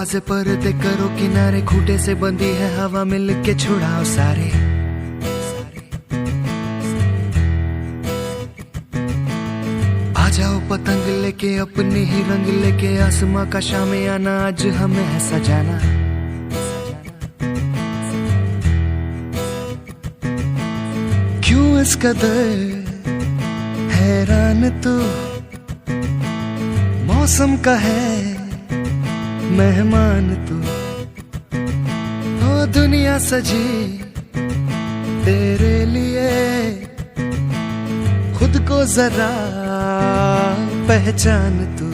दरवाजे पर दे करो किनारे, खूटे से बंधी है हवा मिल के छुड़ाओ सारे। आ जाओ पतंग लेके अपने ही रंग लेके, आसमां का शामे आना आज हमें है सजाना। क्यों इस कदर हैरान तू, मौसम का है मेहमान तू। ओ दुनिया सजी तेरे लिए, खुद को जरा पहचान तू।